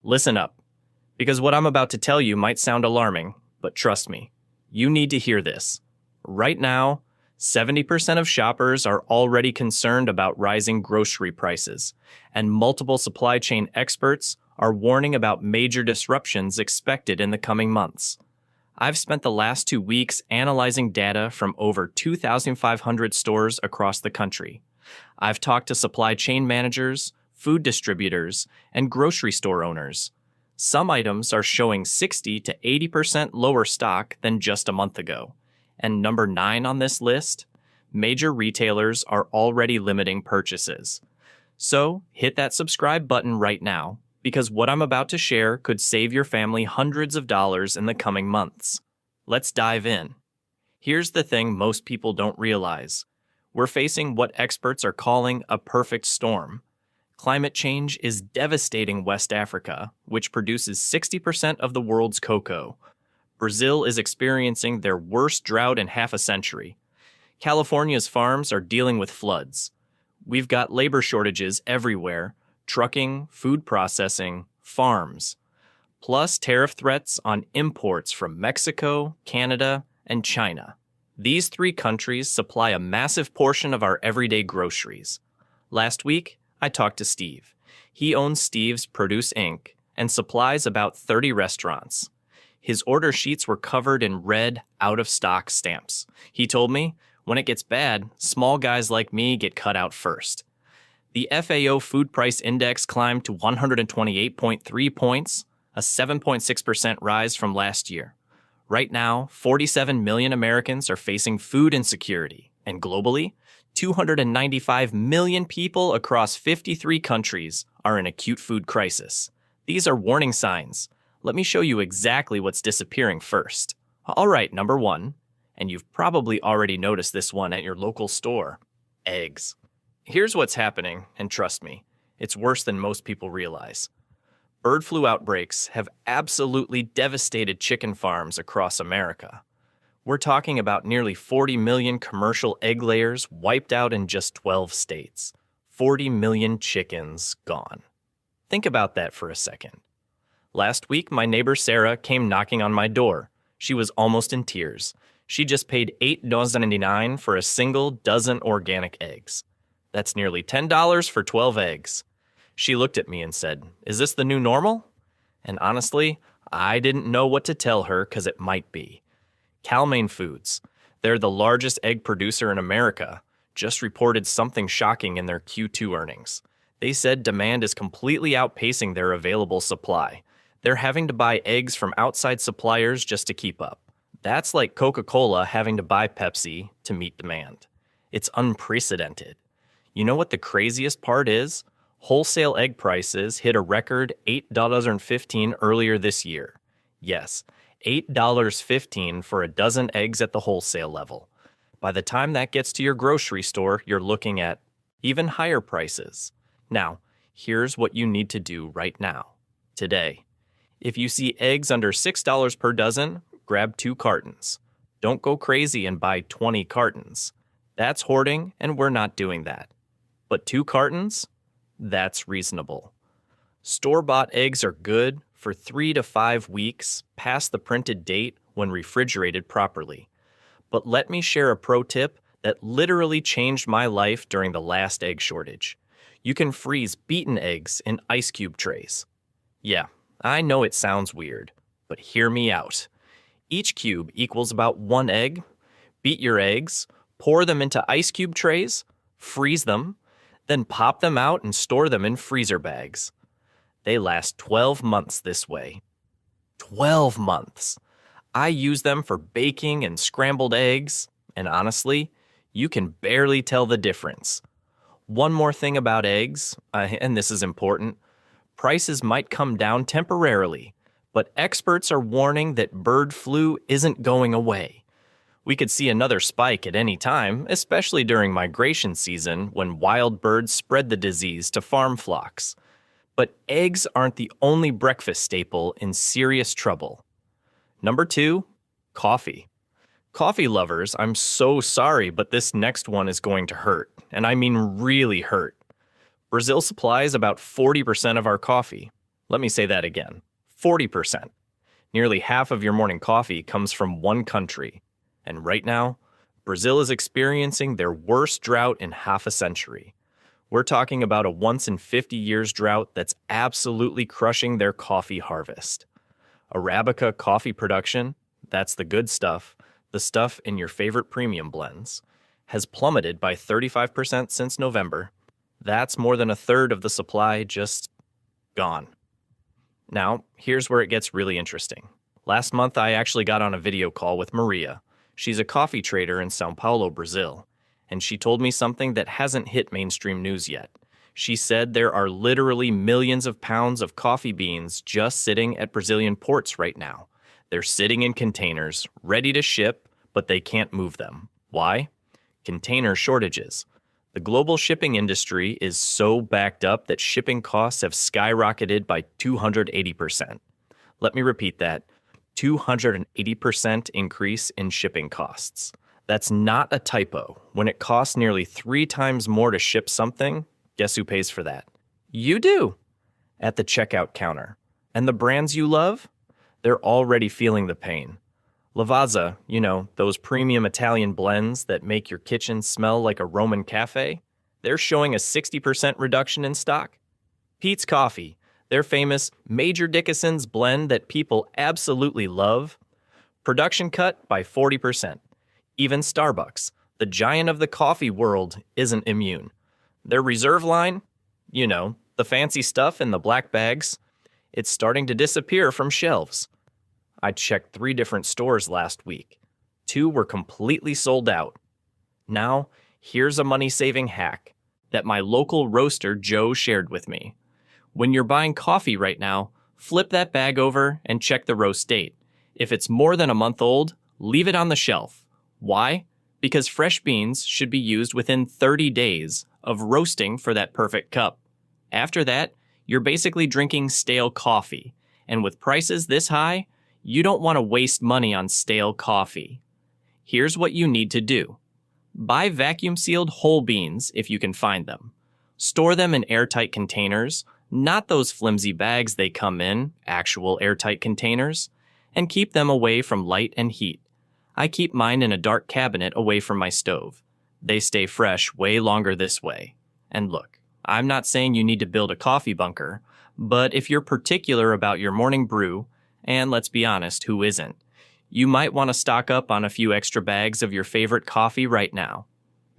Listen up, because what I'm about to tell you might sound alarming, but trust me, you need to hear this. Right now, 70% of shoppers are already concerned about rising grocery prices, and multiple supply chain experts are warning about major disruptions expected in the coming months. I've spent the last 2 weeks analyzing data from over 2,500 stores across the country. I've talked to supply chain managers, food distributors, and grocery store owners. Some items are showing 60 to 80% lower stock than just a month ago. And number 9 on this list, major retailers are already limiting purchases. So hit that subscribe button right now, because what I'm about to share could save your family hundreds of dollars in the coming months. Let's dive in. Here's the thing most people don't realize. We're facing what experts are calling a perfect storm. Climate change is devastating West Africa, which produces 60% of the world's cocoa. Brazil is experiencing their worst drought in half a century. California's farms are dealing with floods. We've got labor shortages everywhere: trucking, food processing, farms. Plus tariff threats on imports from Mexico, Canada, and China. These 3 countries supply a massive portion of our everyday groceries. Last week, I talked to Steve. He owns Steve's Produce Inc. and supplies about 30 restaurants. His order sheets were covered in red, out-of-stock stamps. He told me, when it gets bad, small guys like me get cut out first. The FAO Food Price Index climbed to 128.3 points, a 7.6% rise from last year. Right now, 47 million Americans are facing food insecurity, and globally, 295 million people across 53 countries are in acute food crisis. These are warning signs. Let me show you exactly what's disappearing first. All right, number 1, and you've probably already noticed this one at your local store: eggs. Here's what's happening, and trust me, it's worse than most people realize. Bird flu outbreaks have absolutely devastated chicken farms across America. We're talking about nearly 40 million commercial egg layers wiped out in just 12 states. 40 million chickens gone. Think about that for a second. Last week, my neighbor Sarah came knocking on my door. She was almost in tears. She just paid $8.99 for a single dozen organic eggs. That's nearly $10 for 12 eggs. She looked at me and said, "Is this the new normal?" And honestly, I didn't know what to tell her because it might be. Cal-Maine Foods, they're the largest egg producer in America, just reported something shocking in their Q2 earnings. They said demand is completely outpacing their available supply. They're having to buy eggs from outside suppliers just to keep up. That's like Coca-Cola having to buy Pepsi to meet demand. It's unprecedented. You know what the craziest part is? Wholesale egg prices hit a record $8.15 earlier this year. Yes, $8.15 for a dozen eggs at the wholesale level. By the time that gets to your grocery store, you're looking at even higher prices. Now, here's what you need to do right now, today. If you see eggs under $6 per dozen, grab 2 cartons. Don't go crazy and buy 20 cartons. That's hoarding, and we're not doing that. But 2 cartons? That's reasonable. Store-bought eggs are good for 3 to 5 weeks past the printed date when refrigerated properly. But let me share a pro tip that literally changed my life during the last egg shortage. You can freeze beaten eggs in ice cube trays. Yeah, I know it sounds weird, but hear me out. Each cube equals about 1 egg. Beat your eggs, pour them into ice cube trays, freeze them, then pop them out and store them in freezer bags. They last 12 months this way. 12 months! I use them for baking and scrambled eggs, and honestly, you can barely tell the difference. One more thing about eggs, and this is important, prices might come down temporarily, but experts are warning that bird flu isn't going away. We could see another spike at any time, especially during migration season when wild birds spread the disease to farm flocks. But eggs aren't the only breakfast staple in serious trouble. Number 2, coffee. Coffee lovers, I'm so sorry, but this next one is going to hurt, and I mean really hurt. Brazil supplies about 40% of our coffee. Let me say that again. 40%. Nearly half of your morning coffee comes from one country. And right now, Brazil is experiencing their worst drought in half a century. We're talking about a once in 50 years drought that's absolutely crushing their coffee harvest. Arabica coffee production, that's the good stuff, the stuff in your favorite premium blends, has plummeted by 35% since November. That's more than a third of the supply just gone. Now, here's where it gets really interesting. Last month, I actually got on a video call with Maria. She's a coffee trader in Sao Paulo, Brazil, and she told me something that hasn't hit mainstream news yet. She said there are literally millions of pounds of coffee beans just sitting at Brazilian ports right now. They're sitting in containers, ready to ship, but they can't move them. Why? Container shortages. The global shipping industry is so backed up that shipping costs have skyrocketed by 280%. Let me repeat that. 280% increase in shipping costs. That's not a typo. When it costs nearly 3 times more to ship something, guess who pays for that? You do! At the checkout counter. And the brands you love? They're already feeling the pain. Lavazza, those premium Italian blends that make your kitchen smell like a Roman cafe, they're showing a 60% reduction in stock. Peet's Coffee, their famous Major Dickinson's blend that people absolutely love, production cut by 40%. Even Starbucks, the giant of the coffee world, isn't immune. Their reserve line, the fancy stuff in the black bags, it's starting to disappear from shelves. I checked 3 different stores last week. 2 were completely sold out. Now, here's a money-saving hack that my local roaster Joe shared with me. When you're buying coffee right now, flip that bag over and check the roast date. If it's more than a month old, leave it on the shelf. Why? Because fresh beans should be used within 30 days of roasting for that perfect cup. After that, you're basically drinking stale coffee. And with prices this high, you don't want to waste money on stale coffee. Here's what you need to do. Buy vacuum-sealed whole beans if you can find them. Store them in airtight containers, not those flimsy bags they come in, actual airtight containers, and keep them away from light and heat. I keep mine in a dark cabinet away from my stove. They stay fresh way longer this way. And look, I'm not saying you need to build a coffee bunker, but if you're particular about your morning brew, and let's be honest, who isn't? You might want to stock up on a few extra bags of your favorite coffee right now.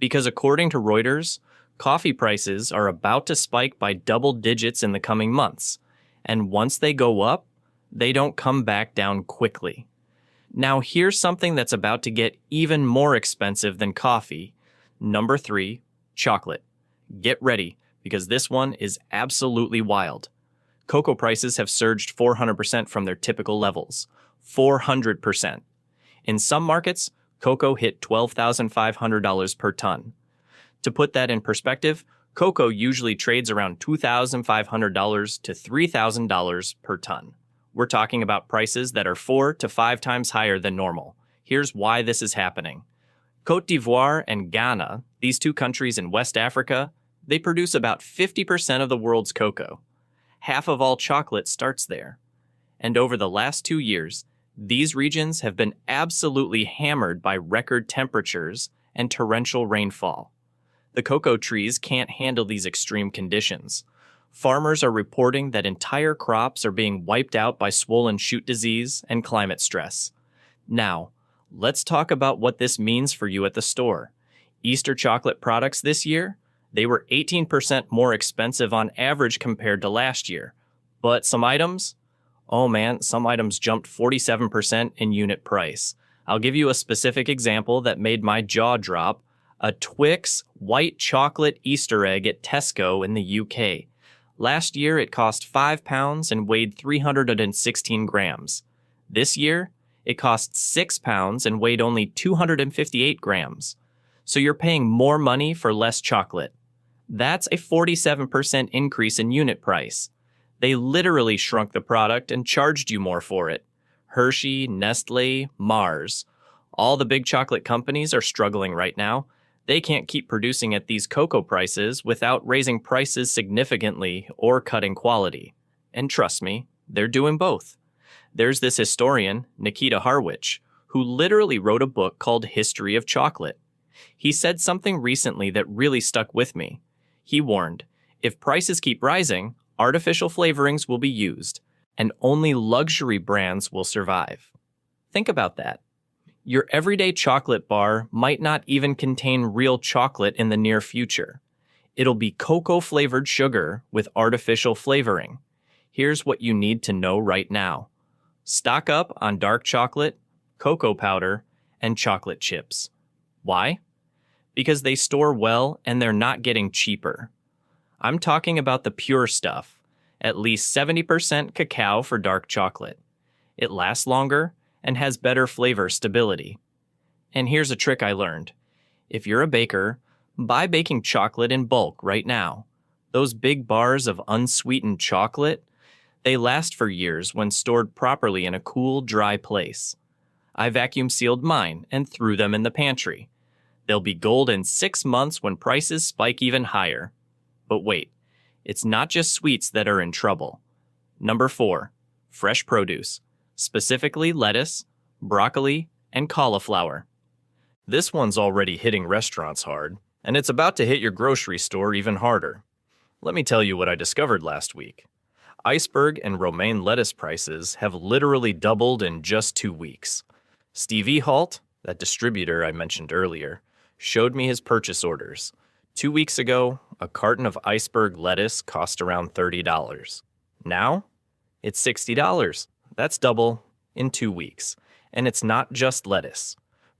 Because according to Reuters, coffee prices are about to spike by double digits in the coming months. And once they go up, they don't come back down quickly. Now here's something that's about to get even more expensive than coffee. Number 3, chocolate. Get ready, because this one is absolutely wild. Cocoa prices have surged 400% from their typical levels. 400%. In some markets, cocoa hit $12,500 per ton. To put that in perspective, cocoa usually trades around $2,500 to $3,000 per ton. We're talking about prices that are 4 to 5 times higher than normal. Here's why this is happening. Côte d'Ivoire and Ghana, these 2 countries in West Africa, they produce about 50% of the world's cocoa. Half of all chocolate starts there. And over the last 2 years, these regions have been absolutely hammered by record temperatures and torrential rainfall. The cocoa trees can't handle these extreme conditions. Farmers are reporting that entire crops are being wiped out by swollen shoot disease and climate stress. Now, let's talk about what this means for you at the store. Easter chocolate products this year? They were 18% more expensive on average compared to last year. But some items jumped 47% in unit price. I'll give you a specific example that made my jaw drop. A Twix white chocolate Easter egg at Tesco in the UK. Last year it cost £5 and weighed 316 grams. This year, it cost £6 and weighed only 258 grams. So you're paying more money for less chocolate. That's a 47% increase in unit price. They literally shrunk the product and charged you more for it. Hershey, Nestle, Mars. All the big chocolate companies are struggling right now. They can't keep producing at these cocoa prices without raising prices significantly or cutting quality. And trust me, they're doing both. There's this historian, Nikita Harwich, who literally wrote a book called History of Chocolate. He said something recently that really stuck with me. He warned, if prices keep rising, artificial flavorings will be used, and only luxury brands will survive. Think about that. Your everyday chocolate bar might not even contain real chocolate in the near future. It'll be cocoa-flavored sugar with artificial flavoring. Here's what you need to know right now. Stock up on dark chocolate, cocoa powder, and chocolate chips. Why? Because they store well and they're not getting cheaper. I'm talking about the pure stuff, at least 70% cacao for dark chocolate. It lasts longer and has better flavor stability. And here's a trick I learned. If you're a baker, buy baking chocolate in bulk right now. Those big bars of unsweetened chocolate, they last for years when stored properly in a cool, dry place. I vacuum sealed mine and threw them in the pantry. They'll be gold in 6 months when prices spike even higher. But wait, it's not just sweets that are in trouble. Number 4, fresh produce, specifically lettuce, broccoli, and cauliflower. This one's already hitting restaurants hard, and it's about to hit your grocery store even harder. Let me tell you what I discovered last week. Iceberg and romaine lettuce prices have literally doubled in just 2 weeks. Stevie Halt, that distributor I mentioned earlier, showed me his purchase orders. 2 weeks ago, a carton of iceberg lettuce cost around $30. Now, it's $60. That's double in 2 weeks. And it's not just lettuce.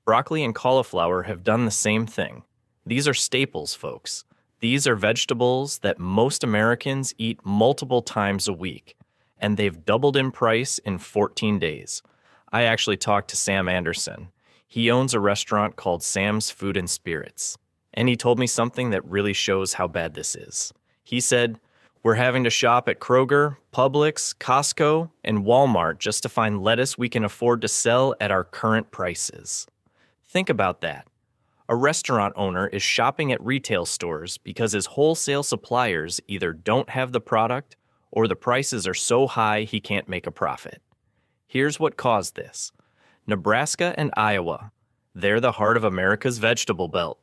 Broccoli and cauliflower have done the same thing. These are staples, folks. These are vegetables that most Americans eat multiple times a week, and they've doubled in price in 14 days. I actually talked to Sam Anderson. He owns a restaurant called Sam's Food and Spirits, and he told me something that really shows how bad this is. He said, we're having to shop at Kroger, Publix, Costco, and Walmart just to find lettuce we can afford to sell at our current prices. Think about that. A restaurant owner is shopping at retail stores because his wholesale suppliers either don't have the product or the prices are so high he can't make a profit. Here's what caused this. Nebraska and Iowa. They're the heart of America's vegetable belt.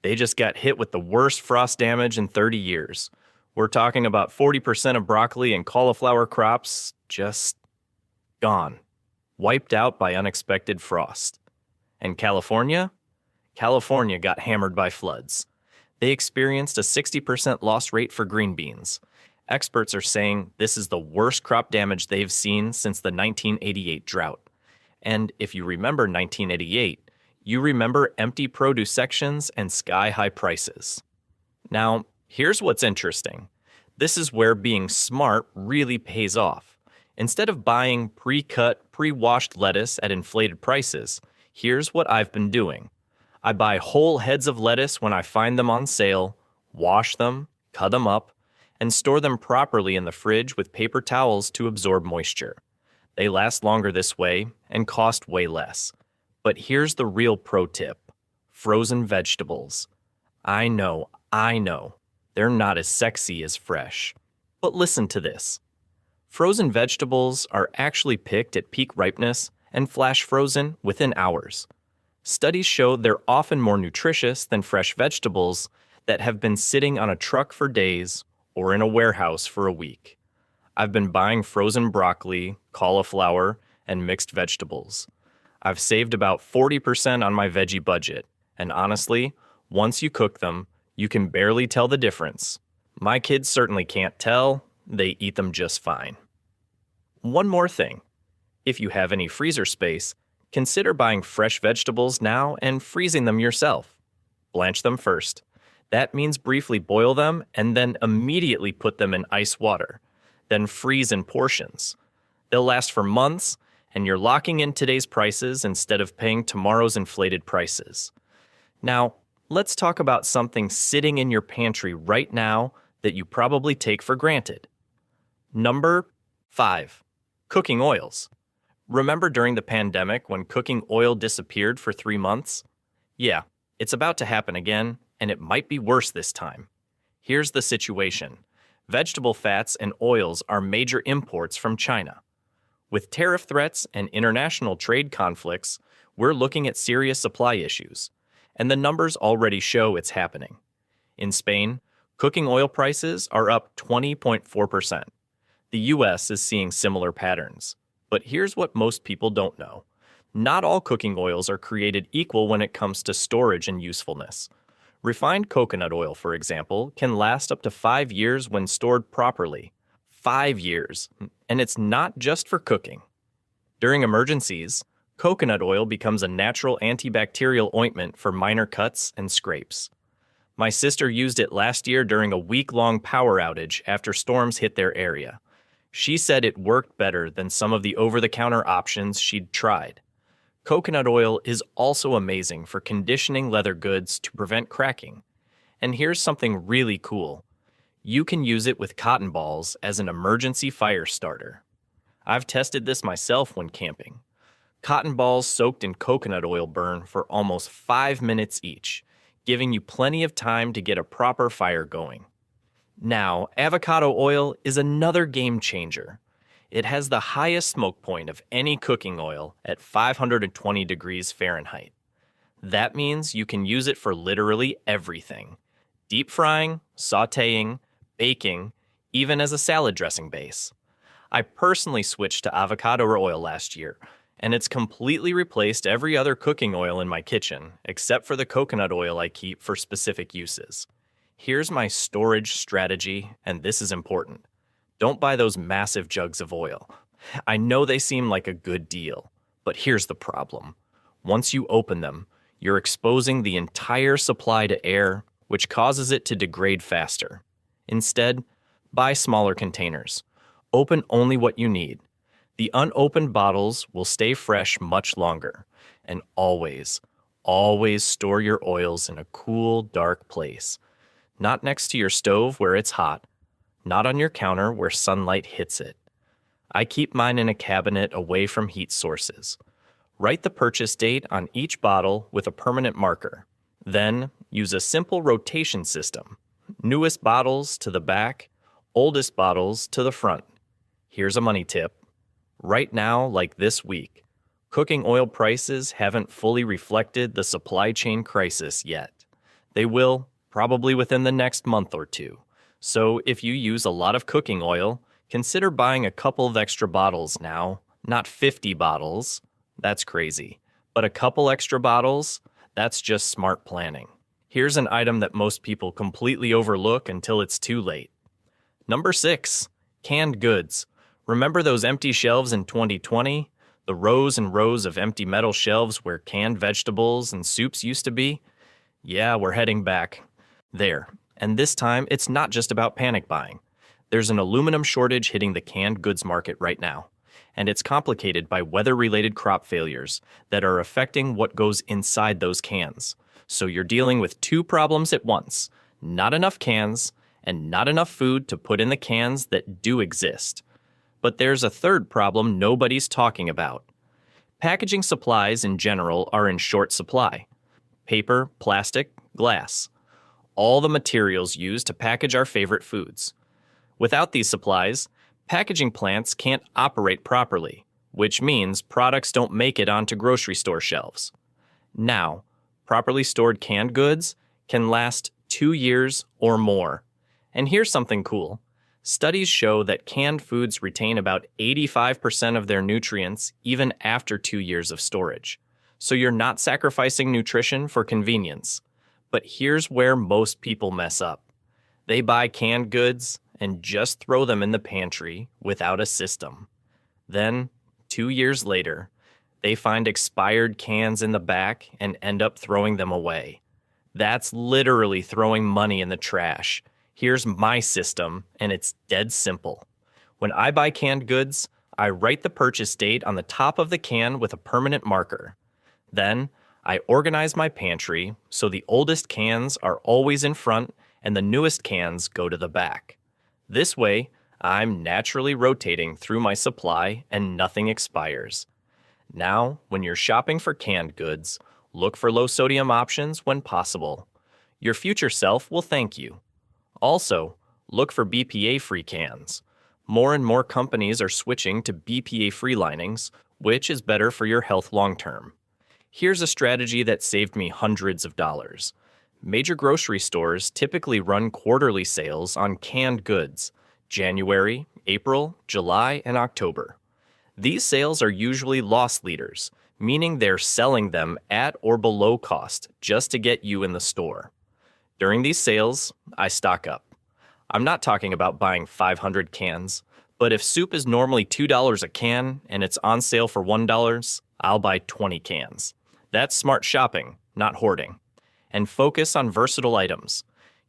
They just got hit with the worst frost damage in 30 years. We're talking about 40% of broccoli and cauliflower crops just gone, wiped out by unexpected frost. And California? California got hammered by floods. They experienced a 60% loss rate for green beans. Experts are saying this is the worst crop damage they've seen since the 1988 drought. And if you remember 1988, you remember empty produce sections and sky-high prices. Now, here's what's interesting. This is where being smart really pays off. Instead of buying pre-cut, pre-washed lettuce at inflated prices, here's what I've been doing. I buy whole heads of lettuce when I find them on sale, wash them, cut them up, and store them properly in the fridge with paper towels to absorb moisture. They last longer this way and cost way less. But here's the real pro tip. Frozen vegetables. I know, they're not as sexy as fresh. But listen to this. Frozen vegetables are actually picked at peak ripeness and flash frozen within hours. Studies show they're often more nutritious than fresh vegetables that have been sitting on a truck for days or in a warehouse for a week. I've been buying frozen broccoli, cauliflower, and mixed vegetables. I've saved about 40% on my veggie budget, and honestly, once you cook them, you can barely tell the difference. My kids certainly can't tell, they eat them just fine. One more thing. If you have any freezer space, consider buying fresh vegetables now and freezing them yourself. Blanch them first. That means briefly boil them and then immediately put them in ice water. Then freeze in portions. They'll last for months, and you're locking in today's prices instead of paying tomorrow's inflated prices. Now, let's talk about something sitting in your pantry right now that you probably take for granted. Number 5, cooking oils. Remember during the pandemic when cooking oil disappeared for 3 months? Yeah, it's about to happen again, and it might be worse this time. Here's the situation. Vegetable fats and oils are major imports from China. With tariff threats and international trade conflicts, we're looking at serious supply issues, and the numbers already show it's happening. In Spain, cooking oil prices are up 20.4%. The US is seeing similar patterns. But here's what most people don't know. Not all cooking oils are created equal when it comes to storage and usefulness. Refined coconut oil, for example, can last up to 5 years when stored properly. 5 years. And it's not just for cooking. During emergencies, coconut oil becomes a natural antibacterial ointment for minor cuts and scrapes. My sister used it last year during a week-long power outage after storms hit their area. She said it worked better than some of the over-the-counter options she'd tried. Coconut oil is also amazing for conditioning leather goods to prevent cracking. And here's something really cool. You can use it with cotton balls as an emergency fire starter. I've tested this myself when camping. Cotton balls soaked in coconut oil burn for almost 5 minutes each, giving you plenty of time to get a proper fire going. Now, avocado oil is another game changer. It has the highest smoke point of any cooking oil at 520 degrees Fahrenheit. That means you can use it for literally everything. Deep frying, sautéing, baking, even as a salad dressing base. I personally switched to avocado oil last year, and it's completely replaced every other cooking oil in my kitchen, except for the coconut oil I keep for specific uses. Here's my storage strategy, and this is important. Don't buy those massive jugs of oil. I know they seem like a good deal, but here's the problem. Once you open them, you're exposing the entire supply to air, which causes it to degrade faster. Instead, buy smaller containers. Open only what you need. The unopened bottles will stay fresh much longer. And always, always store your oils in a cool, dark place. Not next to your stove where it's hot. Not on your counter where sunlight hits it. I keep mine in a cabinet away from heat sources. Write the purchase date on each bottle with a permanent marker. Then, use a simple rotation system. Newest bottles to the back, oldest bottles to the front. Here's a money tip. Right now, like this week, cooking oil prices haven't fully reflected the supply chain crisis yet. They will, probably within the next month or two. So if you use a lot of cooking oil, consider buying a couple of extra bottles now, not 50 bottles. That's crazy. But a couple extra bottles, that's just smart planning. Here's an item that most people completely overlook until it's too late. Number 6, canned goods. Remember those empty shelves in 2020? The rows and rows of empty metal shelves where canned vegetables and soups used to be? Yeah, we're heading back there. And this time, it's not just about panic buying. There's an aluminum shortage hitting the canned goods market right now. And it's complicated by weather-related crop failures that are affecting what goes inside those cans. So you're dealing with 2 problems at once. Not enough cans, and not enough food to put in the cans that do exist. But there's a third problem nobody's talking about. Packaging supplies in general are in short supply. Paper, plastic, glass. All the materials used to package our favorite foods. Without these supplies, packaging plants can't operate properly, which means products don't make it onto grocery store shelves. Now, properly stored canned goods can last 2 years or more. And here's something cool. Studies show that canned foods retain about 85% of their nutrients even after 2 years of storage. So you're not sacrificing nutrition for convenience. But here's where most people mess up. They buy canned goods and just throw them in the pantry without a system. Then, 2 years later, they find expired cans in the back and end up throwing them away. That's literally throwing money in the trash. Here's my system, and it's dead simple. When I buy canned goods, I write the purchase date on the top of the can with a permanent marker. Then, I organize my pantry so the oldest cans are always in front and the newest cans go to the back. This way, I'm naturally rotating through my supply and nothing expires. Now, when you're shopping for canned goods, look for low-sodium options when possible. Your future self will thank you. Also, Look for BPA-free cans. More and more companies are switching to BPA-free linings, which is better for your health long-term. Here's a strategy that saved me hundreds of dollars. Major grocery stores typically run quarterly sales on canned goods, January, April, July, and October. These sales are usually loss leaders, meaning they're selling them at or below cost just to get you in the store. During these sales, I stock up. I'm not talking about buying 500 cans, but if soup is normally $2 a can and it's on sale for $1, I'll buy 20 cans. That's smart shopping, not hoarding. And focus on versatile items.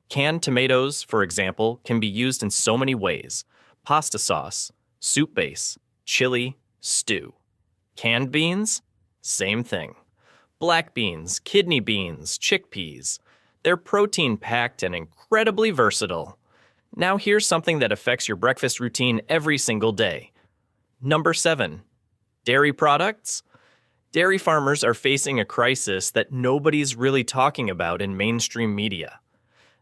Canned tomatoes, for example, can be used in so many ways: pasta sauce, soup base, chili, stew. Canned beans? Same thing. Black beans, kidney beans, chickpeas. They're protein-packed and incredibly versatile. Now here's something that affects your breakfast routine every single day. Number 7. Dairy products? Dairy farmers are facing a crisis that nobody's really talking about in mainstream media.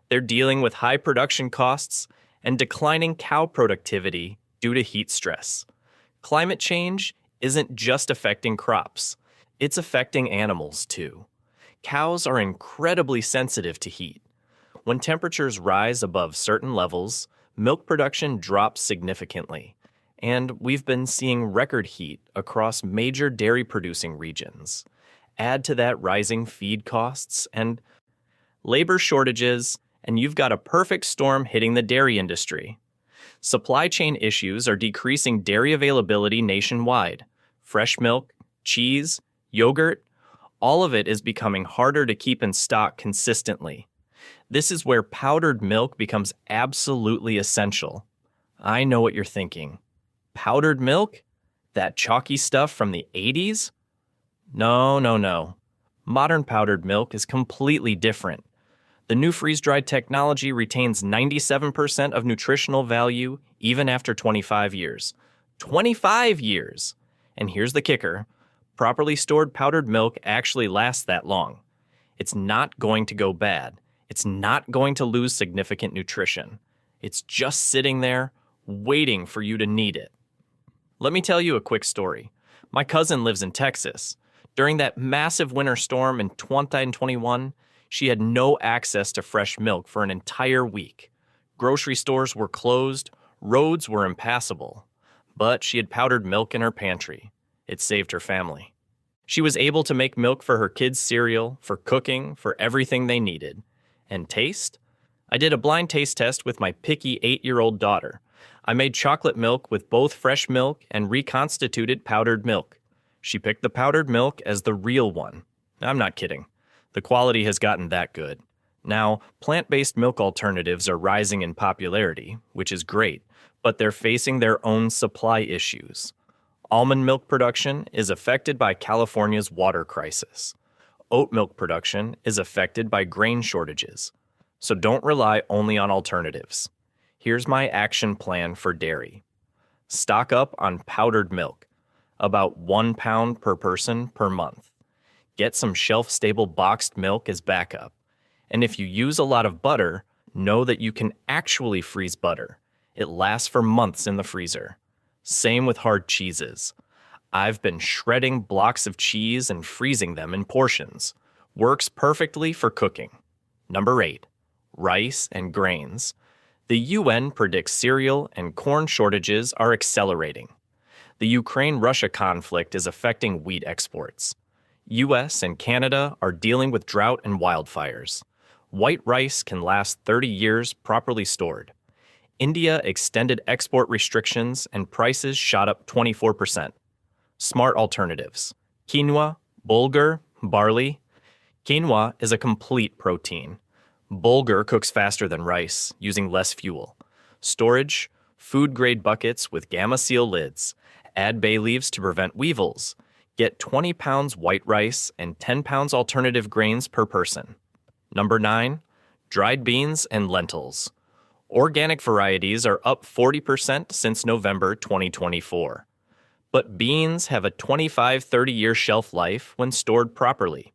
They're dealing with high production costs and declining cow productivity due to heat stress. Climate change isn't just affecting crops, it's affecting animals too. Cows are incredibly sensitive to heat. When temperatures rise above certain levels, milk production drops significantly, and we've been seeing record heat across major dairy-producing regions. Add to that rising feed costs and labor shortages, and you've got a perfect storm hitting the dairy industry. Supply chain issues are decreasing dairy availability nationwide. Fresh milk, cheese, yogurt, all of it is becoming harder to keep in stock consistently. This is where powdered milk becomes absolutely essential. I know what you're thinking. Powdered milk? That chalky stuff from the 80s? No. Modern powdered milk is completely different. The new freeze-dried technology retains 97% of nutritional value even after 25 years. 25 years! And here's the kicker. Properly stored powdered milk actually lasts that long. It's not going to go bad. It's not going to lose significant nutrition. It's just sitting there, waiting for you to need it. Let me tell you a quick story. My cousin lives in Texas. During that massive winter storm in 2021, she had no access to fresh milk for an entire week. Grocery stores were closed, roads were impassable. But she had powdered milk in her pantry. It saved her family. She was able to make milk for her kids' cereal, for cooking, for everything they needed. And taste? I did a blind taste test with my picky 8-year-old daughter. I made chocolate milk with both fresh milk and reconstituted powdered milk. She picked the powdered milk as the real one. I'm not kidding. The quality has gotten that good. Now, plant-based milk alternatives are rising in popularity, which is great, but they're facing their own supply issues. Almond milk production is affected by California's water crisis. Oat milk production is affected by grain shortages. So don't rely only on alternatives. Here's my action plan for dairy. Stock up on powdered milk, about 1 pound per person per month. Get some shelf-stable boxed milk as backup. And if you use a lot of butter, know that you can actually freeze butter. It lasts for months in the freezer. Same with hard cheeses. I've been shredding blocks of cheese and freezing them in portions. Works perfectly for cooking. Number 8. Rice and grains. The UN predicts cereal and corn shortages are accelerating. The Ukraine-Russia conflict is affecting wheat exports. US and Canada are dealing with drought and wildfires. White rice can last 30 years properly stored. India extended export restrictions and prices shot up 24%. Smart alternatives. Quinoa, bulgur, barley. Quinoa is a complete protein. Bulgur cooks faster than rice, using less fuel. Storage, food-grade buckets with Gamma Seal lids. Add bay leaves to prevent weevils. Get 20 pounds white rice and 10 pounds alternative grains per person. Number 9. Dried beans and lentils. Organic varieties are up 40% since November 2024. But beans have a 25-30-year shelf life when stored properly.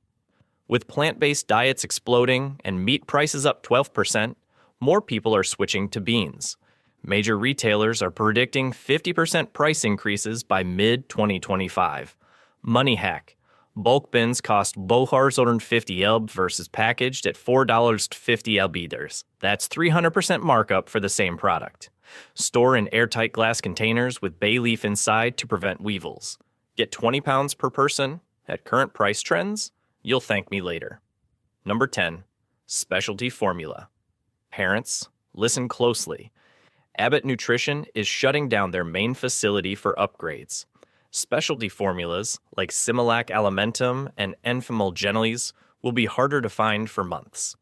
With plant-based diets exploding and meat prices up 12%, More people are switching to beans. Major retailers are predicting 50% price increases by mid-2025. Money hack. Bulk bins cost $450 elb versus packaged at $4.50 elbiters. That's 300% markup for the same product. Store in airtight glass containers with bay leaf inside to prevent weevils. Get 20 pounds per person. At current price trends, you'll thank me later. Number 10. Specialty formula. Parents, listen closely. Abbott Nutrition is shutting down their main facility for upgrades. Specialty formulas like Similac Alimentum and Enfamil Gentles will be harder to find for months.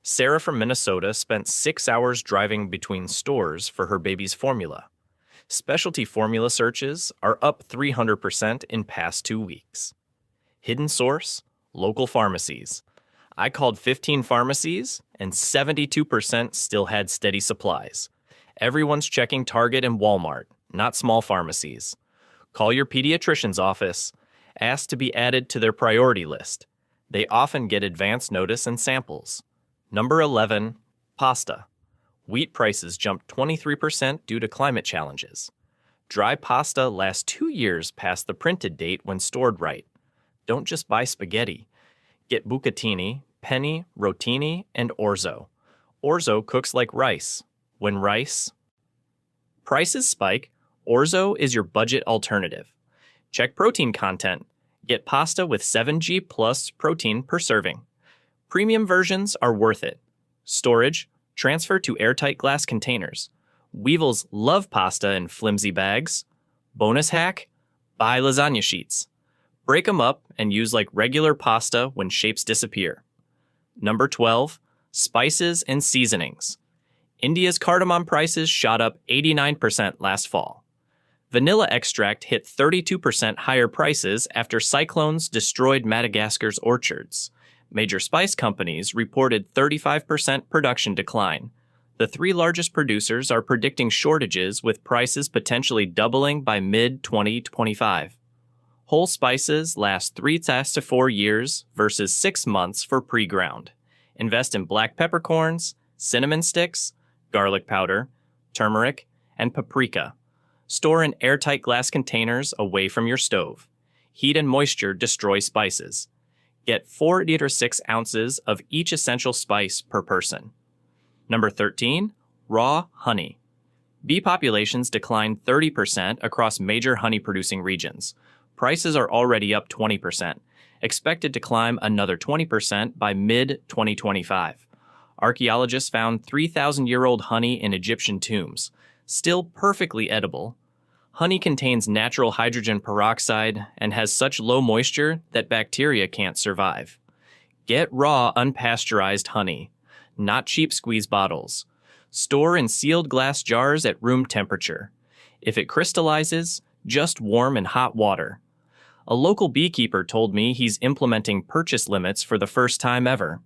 Sarah from Minnesota spent 6 hours driving between stores for her baby's formula. Specialty formula searches are up 300% in past 2 weeks. Hidden source, local pharmacies. I called 15 pharmacies, and 72% still had steady supplies. Everyone's checking Target and Walmart, not small pharmacies. Call your pediatrician's office. Ask to be added to their priority list. They often get advance notice and samples. Number 11, pasta. Wheat prices jumped 23% due to climate challenges. Dry pasta lasts 2 years past the printed date when stored right. Don't just buy spaghetti. Get bucatini, penne, rotini, and orzo. Orzo cooks like rice. When prices spike, orzo is your budget alternative. Check protein content. Get pasta with 7G plus protein per serving. Premium versions are worth it. Storage, transfer to airtight glass containers. Weevils love pasta in flimsy bags. Bonus hack, buy lasagna sheets. Break them up and use like regular pasta when shapes disappear. Number 12, spices and seasonings. India's cardamom prices shot up 89% last fall. Vanilla extract hit 32% higher prices after cyclones destroyed Madagascar's orchards. Major spice companies reported 35% production decline. The 3 largest producers are predicting shortages with prices potentially doubling by mid-2025. Whole spices last 3 to 4 years versus 6 months for pre-ground. Invest in black peppercorns, cinnamon sticks, garlic powder, turmeric, and paprika. Store in airtight glass containers away from your stove. Heat and moisture destroy spices. Get 4 to 6 ounces of each essential spice per person. Number 13, raw honey. Bee populations declined 30% across major honey-producing regions. Prices are already up 20%, expected to climb another 20% by mid-2025. Archaeologists found 3,000-year-old honey in Egyptian tombs, still perfectly edible. Honey contains natural hydrogen peroxide and has such low moisture that bacteria can't survive. Get raw, unpasteurized honey, not cheap squeeze bottles. Store in sealed glass jars at room temperature. If it crystallizes, just warm and hot water. A local beekeeper told me he's implementing purchase limits for the first time ever.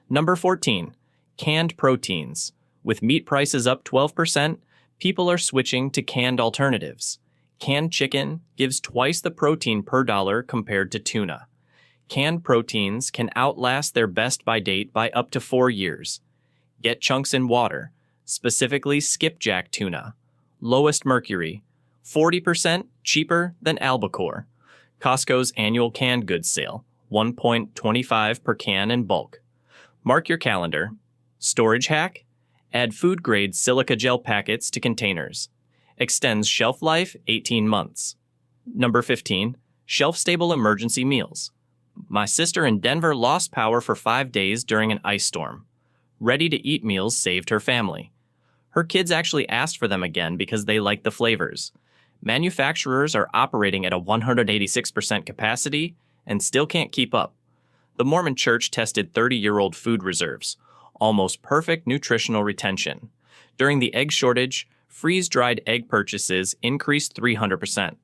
Number 14, canned proteins. With meat prices up 12%, people are switching to canned alternatives. Canned chicken gives twice the protein per dollar compared to tuna. Canned proteins can outlast their best-by date by up to 4 years. Get chunks in water, specifically skipjack tuna. Lowest mercury, 40% cheaper than albacore. Costco's annual canned goods sale, $1.25 per can in bulk. Mark your calendar. Storage hack, add food-grade silica gel packets to containers. Extends shelf life 18 months. Number 15, shelf-stable emergency meals. My sister in Denver lost power for 5 days during an ice storm. Ready-to-eat meals saved her family. Her kids actually asked for them again because they like the flavors. Manufacturers are operating at a 186% capacity and still can't keep up. The Mormon Church tested 30-year-old food reserves, almost perfect nutritional retention. During the egg shortage, freeze-dried egg purchases increased 300%.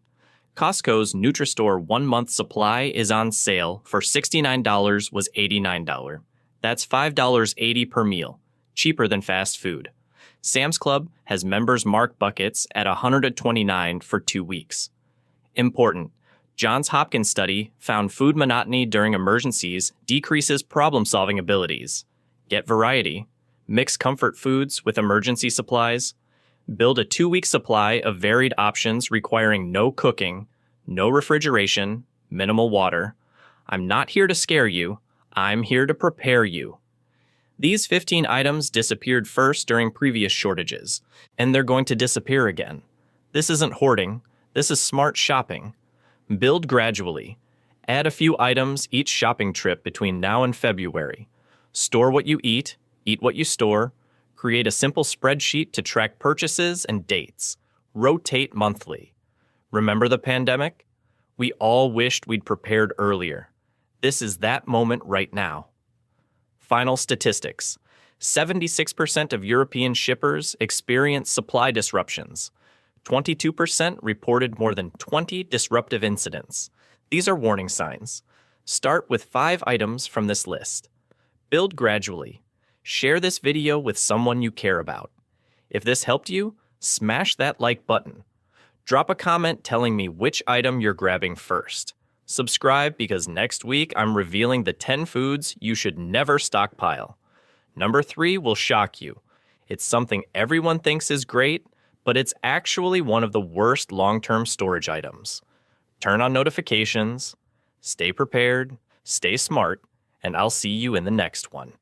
Costco's Nutri-Store 1-month supply is on sale for $69 was $89. That's $5.80 per meal, cheaper than fast food. Sam's Club has members mark buckets at $129 for 2 weeks. Important. Johns Hopkins study found food monotony during emergencies decreases problem-solving abilities. Get variety. Mix comfort foods with emergency supplies. Build a 2-week supply of varied options requiring no cooking, no refrigeration, minimal water. I'm not here to scare you. I'm here to prepare you. These 15 items disappeared first during previous shortages, and they're going to disappear again. This isn't hoarding. This is smart shopping. Build gradually. Add a few items each shopping trip between now and February. Store what you eat what you store. Create a simple spreadsheet to track purchases and dates. Rotate monthly. Remember the pandemic? We all wished we'd prepared earlier. This is that moment right now. Final statistics. 76% of European shippers experienced supply disruptions. 22% reported more than 20 disruptive incidents. These are warning signs. Start with 5 items from this list. Build gradually. Share this video with someone you care about. If this helped you, smash that like button. Drop a comment telling me which item you're grabbing first. Subscribe because next week I'm revealing the 10 foods you should never stockpile. Number 3 will shock you. It's something everyone thinks is great, but it's actually one of the worst long-term storage items. Turn on notifications, stay prepared, stay smart, and I'll see you in the next one.